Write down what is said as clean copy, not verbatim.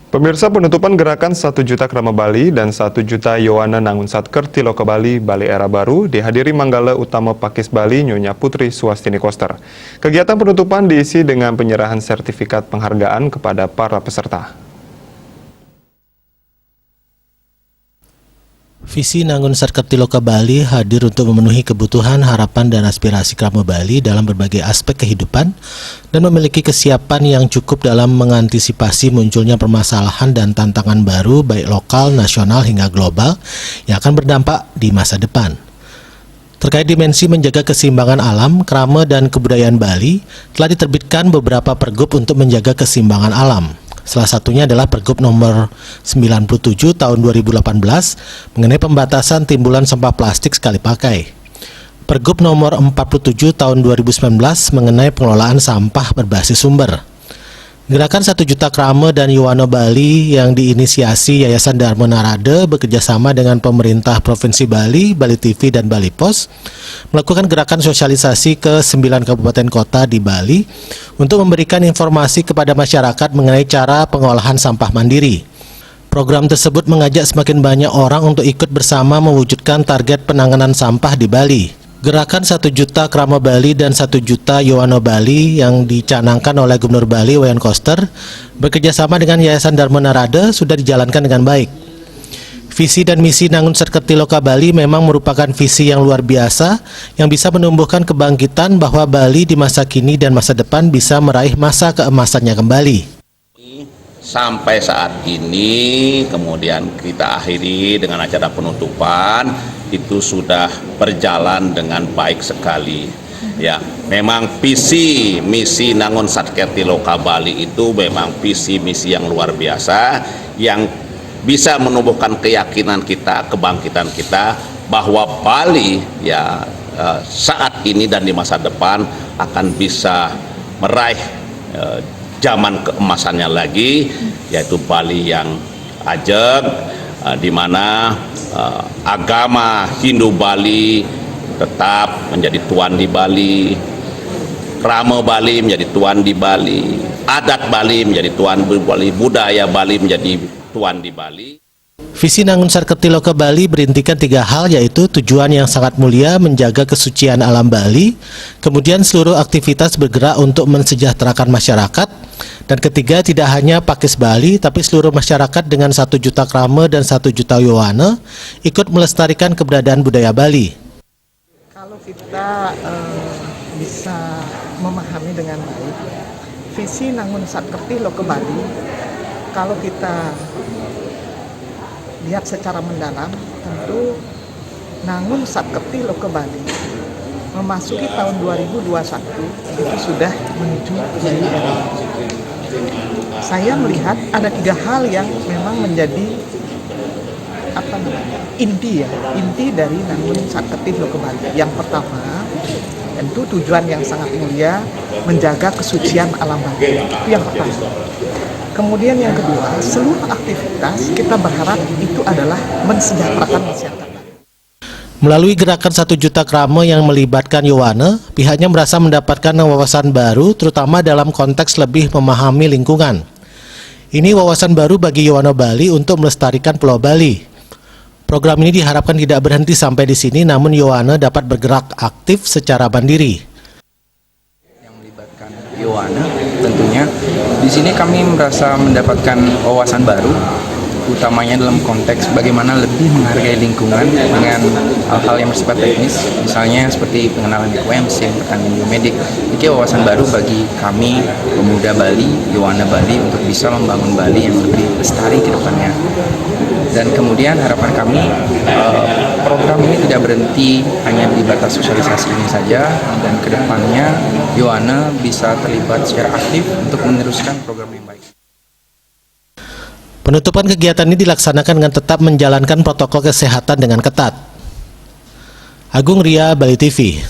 Pemirsa, penutupan gerakan 1 juta Krama Bali dan 1 juta Yowana Nangun Satker Tiloka Bali, Bali Era Baru dihadiri Manggala Utama Pakis Bali Nyonya Putri Suwastini Koster. Kegiatan penutupan diisi dengan penyerahan sertifikat penghargaan kepada para peserta. Visi Nangun Satker Tiloka Bali hadir untuk memenuhi kebutuhan, harapan, dan aspirasi Krama Bali dalam berbagai aspek kehidupan dan memiliki kesiapan yang cukup dalam mengantisipasi munculnya permasalahan dan tantangan baru baik lokal, nasional, hingga global yang akan berdampak di masa depan. Terkait dimensi menjaga keseimbangan alam, krama, dan kebudayaan Bali, telah diterbitkan beberapa pergub untuk menjaga keseimbangan alam. Salah satunya adalah Pergub nomor 97 tahun 2018 mengenai pembatasan timbulan sampah plastik sekali pakai. Pergub nomor 47 tahun 2019 mengenai pengelolaan sampah berbasis sumber. Gerakan 1 juta Krama dan Yowana Bali yang diinisiasi Yayasan Dharma Narada bekerjasama dengan pemerintah Provinsi Bali, Bali TV, dan Bali Pos melakukan gerakan sosialisasi ke 9 kabupaten kota di Bali untuk memberikan informasi kepada masyarakat mengenai cara pengolahan sampah mandiri. Program tersebut mengajak semakin banyak orang untuk ikut bersama mewujudkan target penanganan sampah di Bali. Gerakan 1 juta Krama Bali dan 1 juta Yowana Bali yang dicanangkan oleh Gubernur Bali Wayan Koster bekerjasama dengan Yayasan Dharma Narada sudah dijalankan dengan baik. Visi dan misi Nangun Satker Tiloka Bali memang merupakan visi yang luar biasa yang bisa menumbuhkan kebangkitan bahwa Bali di masa kini dan masa depan bisa meraih masa keemasannya kembali. Sampai saat ini, kemudian kita akhiri dengan acara penutupan, itu sudah berjalan dengan baik sekali. Ya, memang visi misi Nangun Satker Tiloka Bali itu memang visi misi yang luar biasa yang bisa menumbuhkan keyakinan kita, kebangkitan kita bahwa Bali ya saat ini dan di masa depan akan bisa meraih zaman keemasannya lagi, yaitu Bali yang ajeg, di mana agama Hindu Bali tetap menjadi tuan di Bali, krama Bali menjadi tuan di Bali, adat Bali menjadi tuan di Bali, budaya Bali menjadi tuan di Bali. Visi Nangun Satker Tiloka Bali berintikan 3 hal, yaitu tujuan yang sangat mulia menjaga kesucian alam Bali, kemudian seluruh aktivitas bergerak untuk mensejahterakan masyarakat, dan ketiga tidak hanya Pakis Bali tapi seluruh masyarakat dengan 1 juta Krama dan 1 juta Yowana ikut melestarikan keberadaan budaya Bali. Kalau kita bisa memahami dengan baik visi Nangun Satker Tiloka Bali, kalau kita lihat secara mendalam, tentu Nangun Satker Tiloka Bali memasuki tahun 2021 itu sudah menuju Bali Era. Saya melihat ada 3 hal yang memang menjadi inti dari Nangun Satker Tiloka Bali. Yang pertama, tentu tujuan yang sangat mulia menjaga kesucian alam Bali. Itu yang pertama. Kemudian yang kedua, seluruh aktivitas kita berharap itu adalah mensejahterakan masyarakat. Melalui gerakan 1 juta Krama yang melibatkan Yowana, pihaknya merasa mendapatkan wawasan baru terutama dalam konteks lebih memahami lingkungan. Ini wawasan baru bagi Yowana Bali untuk melestarikan Pulau Bali. Program ini diharapkan tidak berhenti sampai di sini, namun Yowana dapat bergerak aktif secara mandiri. Yang melibatkan Yowana, tentunya di sini kami merasa mendapatkan wawasan baru, utamanya dalam konteks bagaimana lebih menghargai lingkungan dengan hal-hal yang bersifat teknis, misalnya seperti pengenalan ekomesin, pertanian biomedik. Ini wawasan baru bagi kami pemuda Bali, Yowana Bali, untuk bisa membangun Bali yang lebih lestari ke depannya. Dan kemudian harapan kami, program ini tidak berhenti hanya di batas sosialisasi ini saja, dan ke depannya Yowana bisa terlibat secara aktif untuk meneruskan program yang baik. Penutupan kegiatan ini dilaksanakan dengan tetap menjalankan protokol kesehatan dengan ketat. Agung Ria, Bali TV.